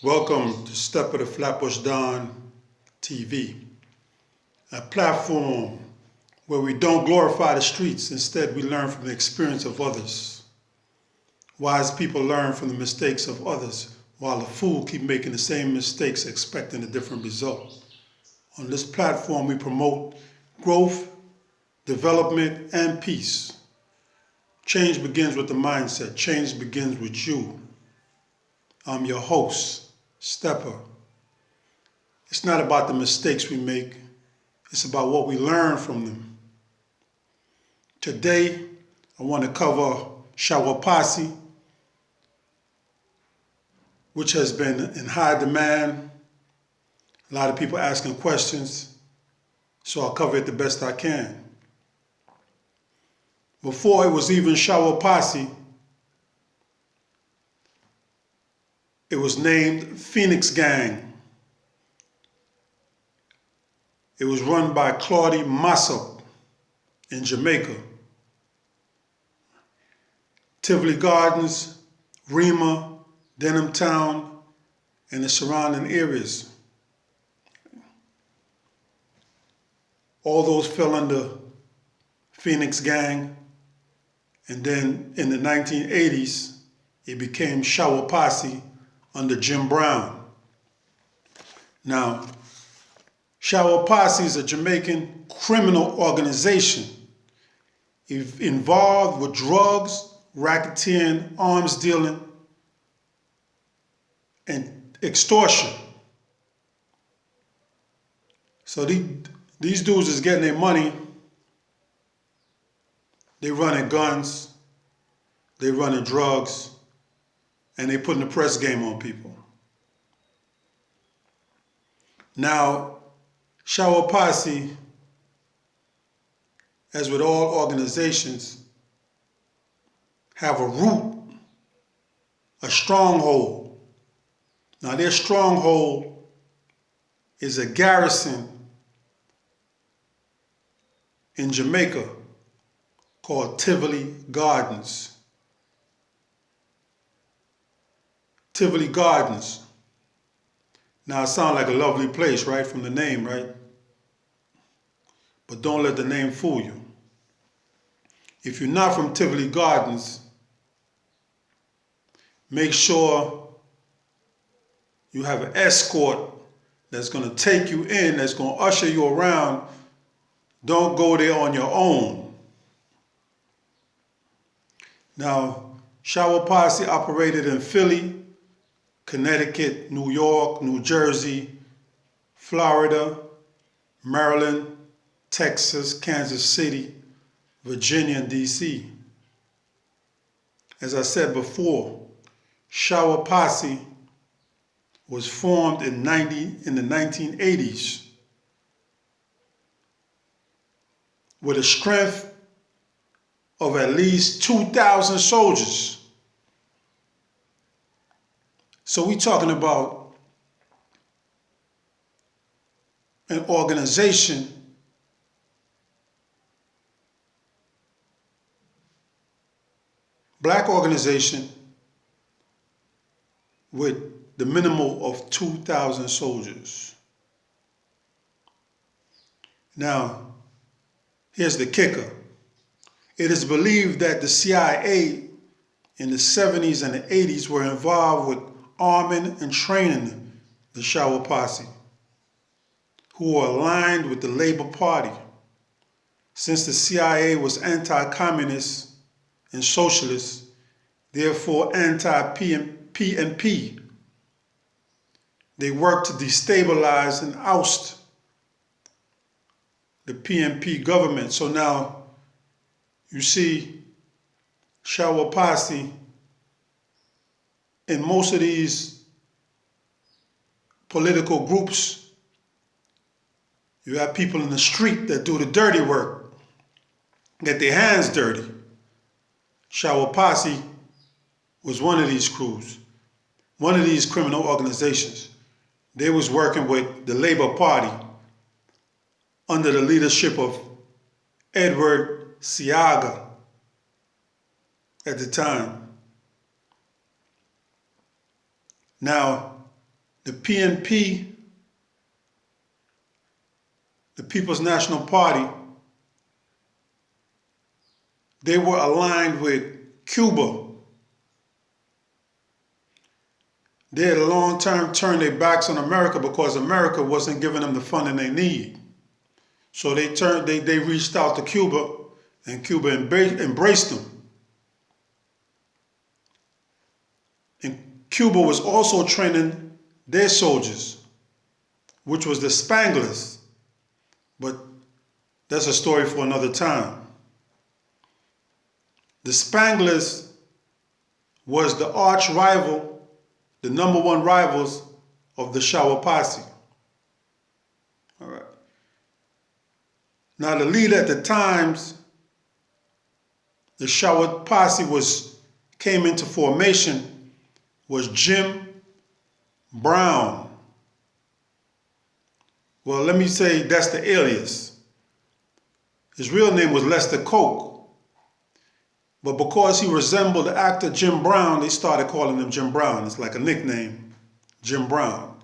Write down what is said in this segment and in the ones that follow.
Welcome to Steppa the Flatbush Don TV, a platform where we don't glorify the streets. Instead, we learn from the experience of others. Wise people learn from the mistakes of others, while the fool keep making the same mistakes expecting a different result. On this platform, we promote growth, development, and peace. Change begins with the mindset. Change begins with you. I'm your host, Steppa. It's not about the mistakes we make. It's about what we learn from them. Today, I want to cover Shower Posse, which has been in high demand. A lot of people asking questions, so I'll cover it the best I can. Before it was even Shower Posse, it was named Phoenix Gang. It was run by Claudie Massop in Jamaica. Tivoli Gardens, Rema, Denham Town, and the surrounding areas. All those fell under Phoenix Gang. And then in the 1980s, it became Shower Posse under Jim Brown. Now, Shower Posse is a Jamaican criminal organization involved with drugs, racketeering, arms dealing, and extortion. So these dudes is getting their money. They running guns, they running drugs, and they putting the press game on people. Now, Shower Posse, as with all organizations, have a root, a stronghold. Now, their stronghold is a garrison in Jamaica called Tivoli Gardens. Tivoli Gardens. Now, it sounds like a lovely place, right, from the name, right? But don't let the name fool you. If you're not from Tivoli Gardens, make sure you have an escort that's going to take you in, that's going to usher you around. Don't go there on your own. Now, Shower Posse operated in Philly, Connecticut, New York, New Jersey, Florida, Maryland, Texas, Kansas City, Virginia, and D.C. As I said before, Shower Posse was formed in the 1980s with a strength of at least 2,000 soldiers. So we're talking about an organization black organization with the minimum of 2,000 soldiers. Now, here's the kicker. It is believed that the CIA in the 70s and the 80s were involved with arming and training the Shower Posse, who were aligned with the Labour Party. Since the CIA was anti-communist and socialist, therefore anti-PNP, they worked to destabilize and oust the PNP government. So now, you see, Shower Posse, in most of these political groups, you have people in the street that do the dirty work, get their hands dirty. Shower Posse was one of these crews, one of these criminal organizations. They was working with the Labour Party under the leadership of Edward Seaga at the time. Now, the PNP, the People's National Party, they were aligned with Cuba. They had a long time turned their backs on America because America wasn't giving them the funding they need. So they reached out to Cuba, and Cuba embraced them. And Cuba was also training their soldiers, which was the Spanglers. But that's a story for another time. The Spanglers was the arch rival, the number one rivals of the Shower Posse. All right. Now the leader at the times, the Shower Posse came into formation, was Jim Brown. Well, let me say that's the alias. His real name was Lester Coke. But because he resembled the actor Jim Brown, they started calling him Jim Brown. It's like a nickname, Jim Brown.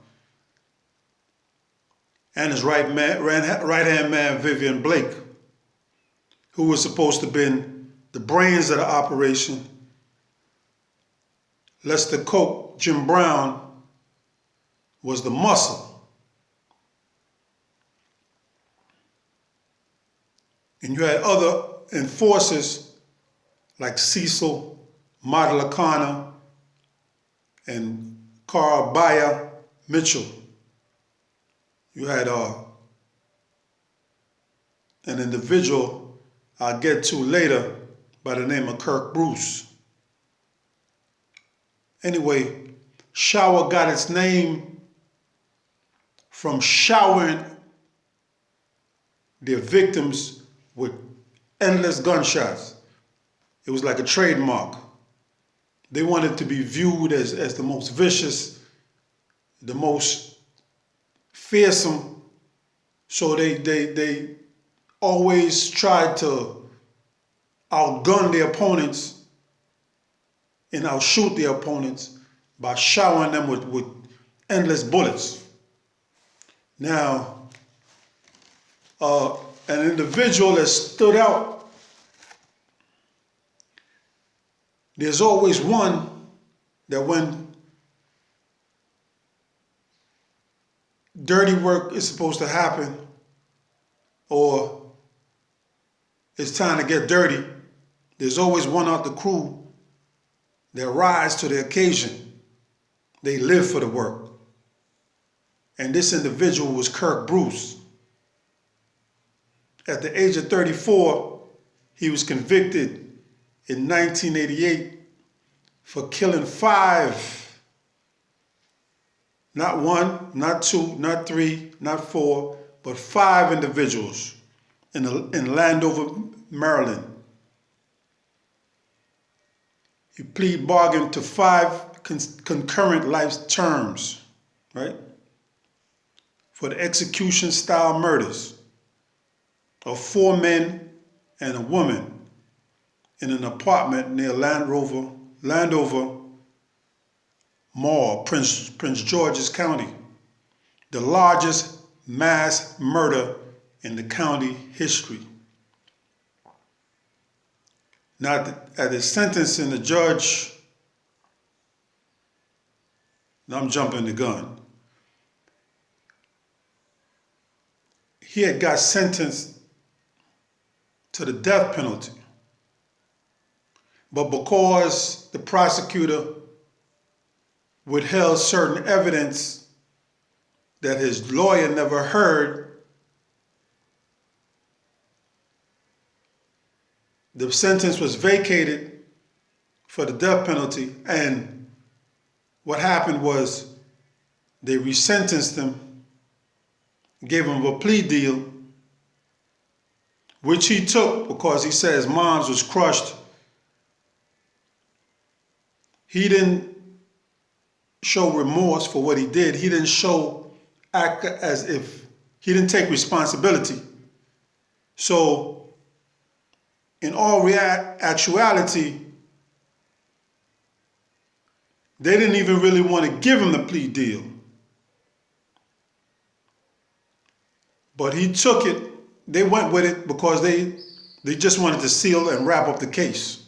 And his right-hand man, Vivian Blake, who was supposed to have been the brains of the operation. Lester Coke, Jim Brown, was the muscle. And you had other enforcers like Cecil Madalakana and Carl Baya Mitchell. You had an individual I'll get to later by the name of Kirk Bruce. Anyway, Shower got its name from showering their victims with endless gunshots. It was like a trademark. They wanted to be viewed as the most vicious, the most fearsome. So they always tried to outgun their opponents and outshoot their opponents by showering them with endless bullets. Now, an individual that stood out, there's always one that when dirty work is supposed to happen or it's time to get dirty, there's always one out the crew that rise to the occasion. They live for the work. And this individual was Kirk Bruce. At the age of 34, he was convicted in 1988 for killing 5, not 1, not 2, not 3, not 4, but 5 individuals in Landover, Maryland. He pleaded bargain to 5 concurrent life terms, right? For the execution-style murders of 4 men and a woman in an apartment near Landover Mall, Prince George's County, the largest mass murder in the county history. Now, at his sentencing, the judge, now I'm jumping the gun, he had got sentenced to the death penalty. But because the prosecutor withheld certain evidence that his lawyer never heard, the sentence was vacated for the death penalty. And what happened was they resentenced him, gave him a plea deal, which he took because he said his mom's was crushed. He didn't show remorse for what he did. He didn't act as if he didn't take responsibility. So, in all actuality, they didn't even really want to give him the plea deal. But he took it, they went with it because they just wanted to seal and wrap up the case.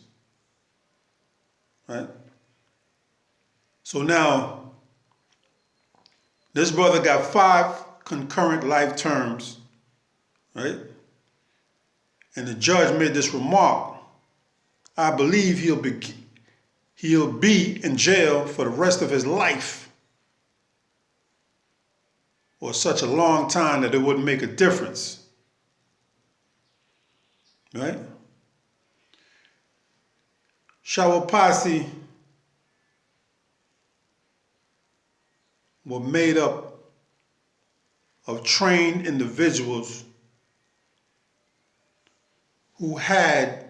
Right? So now, this brother got 5 concurrent life terms, right? And the judge made this remark: I believe he'll be in jail for the rest of his life, or such a long time that it wouldn't make a difference. Right? Shower Posse were made up of trained individuals who had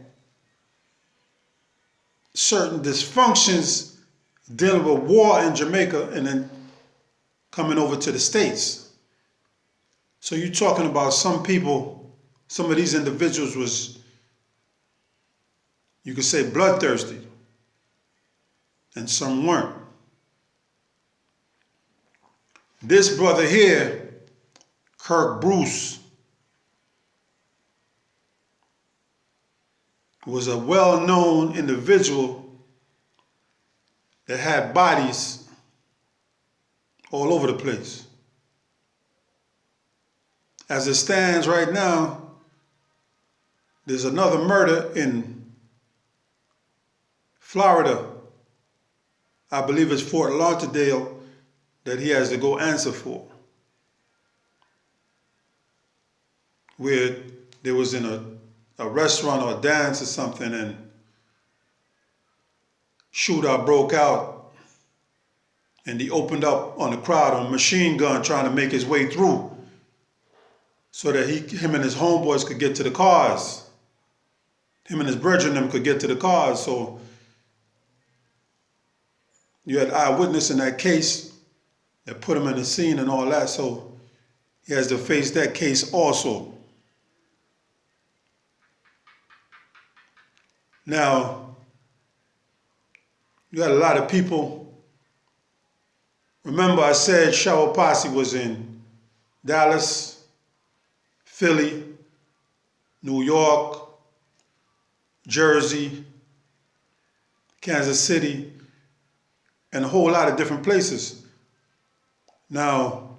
certain dysfunctions dealing with war in Jamaica and then coming over to the States. So you're talking about some people, some of these individuals was, you could say, bloodthirsty, and some weren't. This brother here, Kirk Bruce, was a well-known individual that had bodies all over the place. As it stands right now, there's another murder in Florida. I believe it's Fort Lauderdale that he has to go answer for, where there was in a restaurant or a dance or something, and shootout broke out, and he opened up on the crowd on a machine gun trying to make his way through so that him and his homeboys could get to the cars. Him and his brethren them could get to the cars. So you had eyewitness in that case that put him in the scene and all that, so he has to face that case also. Now, you got a lot of people. Remember I said Shower Posse was in Dallas, Philly, New York, Jersey, Kansas City, and a whole lot of different places. Now,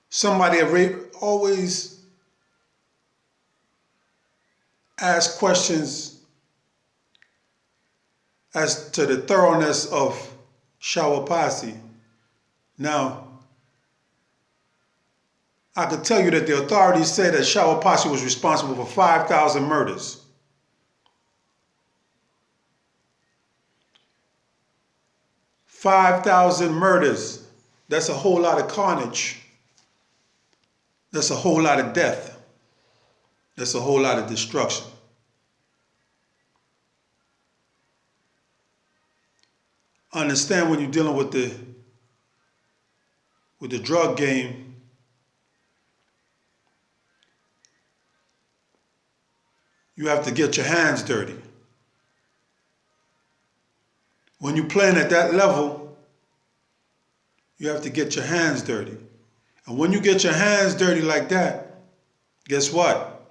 somebody always asks questions as to the thoroughness of Shower Posse. Now, I could tell you that the authorities say that Shower Posse was responsible for 5,000 murders. 5,000 murders. That's a whole lot of carnage. That's a whole lot of death. That's a whole lot of destruction. Understand, when you're dealing with the drug game, you have to get your hands dirty. When you're playing at that level, you have to get your hands dirty. And when you get your hands dirty like that, guess what?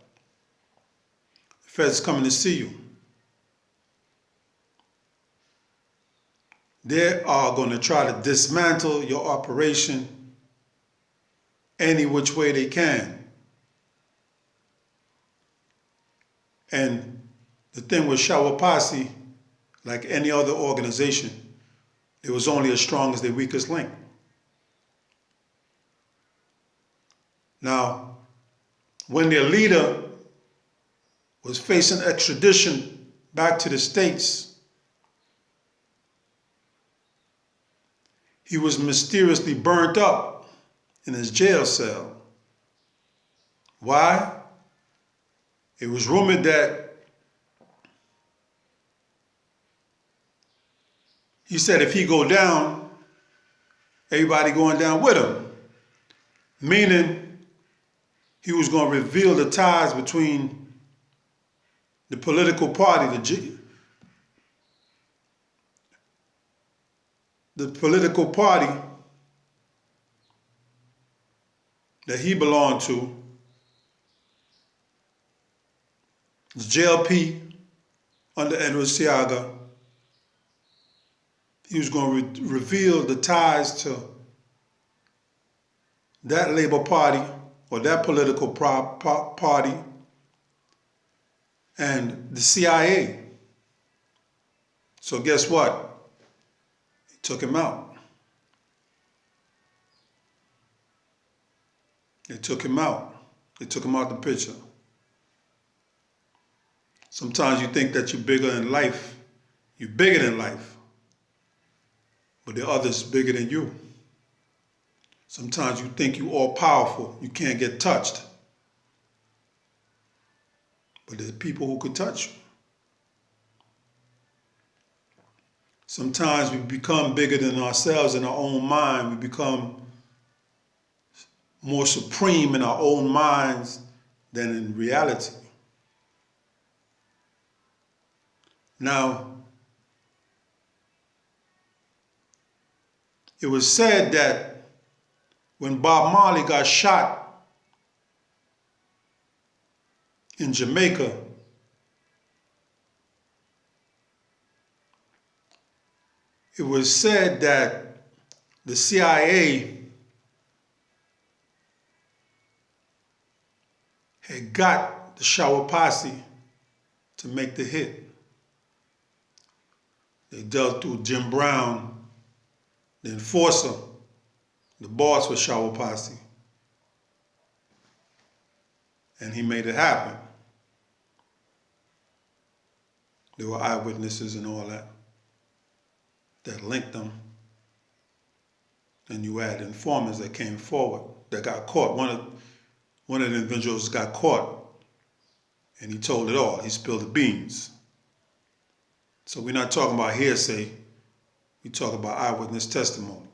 The Fed's coming to see you. They are going to try to dismantle your operation any which way they can. And the thing with Shower Posse, like any other organization, it was only as strong as their weakest link. Now, when their leader was facing extradition back to the States, he was mysteriously burnt up in his jail cell. Why? It was rumored that he said if he go down, everybody going down with him. Meaning, he was going to reveal the ties between the political party, that he belonged to, the JLP under Edward Seaga. He was going to reveal the ties to that Labor Party or that political party and the CIA. So guess what? He took him out. They took him out. They took him out the picture. Sometimes you think that you're bigger in life. You're bigger than life. But there are others bigger than you. Sometimes you think you're all powerful. You can't get touched. But there's people who could touch you. Sometimes we become bigger than ourselves in our own mind. We become more supreme in our own minds than in reality. Now, it was said that when Bob Marley got shot in Jamaica, it was said that the CIA had got the Shower Posse to make the hit. They dealt through Jim Brown, the enforcer, the boss for Shower Posse. And he made it happen. There were eyewitnesses and all that linked them. And you had informers that came forward that got caught. One of the individuals got caught and he told it all. He spilled the beans. So we're not talking about hearsay. We talk about eyewitness testimony.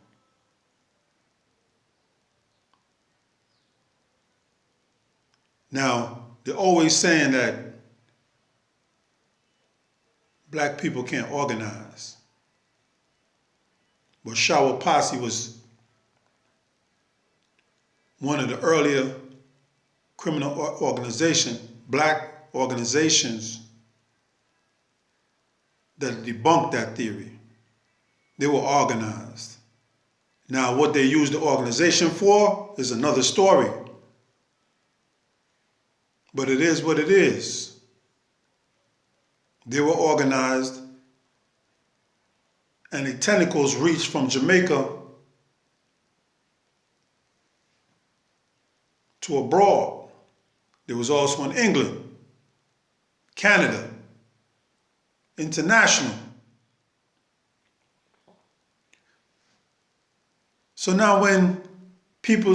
Now, they're always saying that black people can't organize. But Shower Posse was one of the earlier criminal organizations, black organizations, that debunked that theory. They were organized. Now, what they used the organization for is another story. But it is what it is. They were organized, and the tentacles reached from Jamaica to abroad. There was also in England, Canada, international. So now when people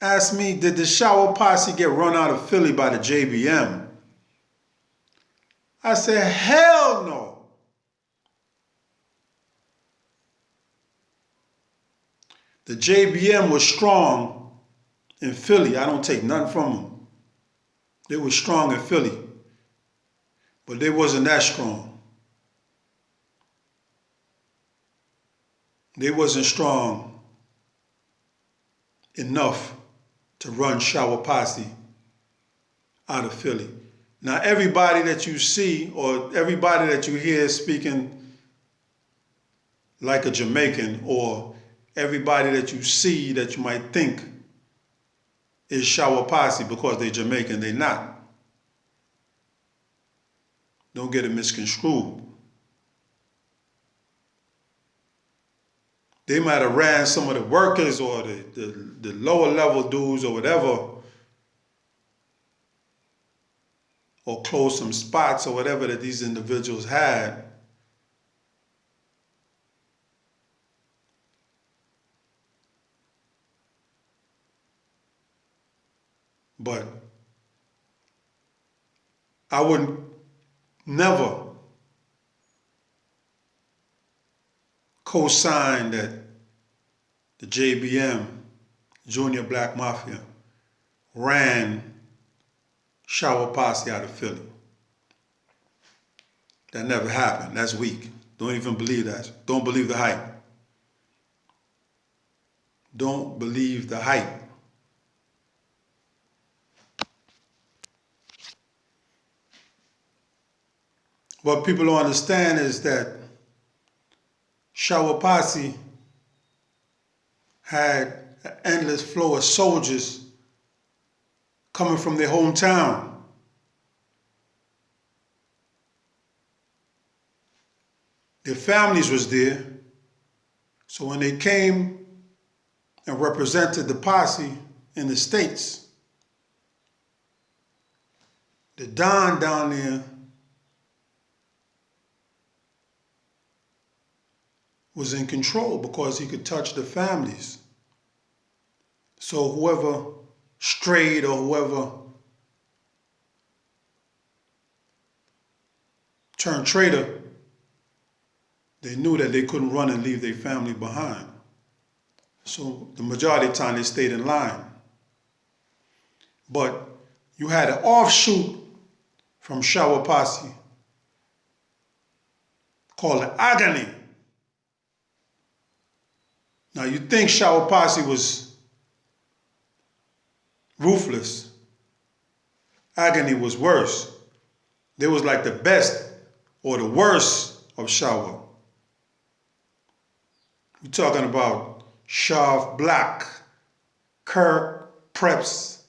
ask me, did the Shower Posse get run out of Philly by the JBM? I say, hell no. The JBM was strong in Philly. I don't take nothing from them. They were strong in Philly, but they wasn't that strong. They wasn't strong enough to run Shower Posse out of Philly. Now, everybody that you see or everybody that you hear speaking like a Jamaican, or everybody that you see that you might think is Shower Posse because they're Jamaican, they're not. Don't get it misconstrued. They might have ran some of the workers or the lower level dudes or whatever, or closed some spots or whatever that these individuals had. But I would never co-sign that the JBM, Junior Black Mafia, ran Shower Posse out of Philly. That never happened. That's weak. Don't even believe that. Don't believe the hype. Don't believe the hype. What people don't understand is that Shower Posse had an endless flow of soldiers coming from their hometown. Their families was there. So when they came and represented the posse in the States, the Don down there was in control because he could touch the families. So whoever strayed or whoever turned traitor, they knew that they couldn't run and leave their family behind. So the majority of the time they stayed in line. But you had an offshoot from Shower Posse called the Agony. Now you think Shower Posse was ruthless. Agony was worse. They was like the best or the worst of Shower. We're talking about Shav Black, Kirk Bruce,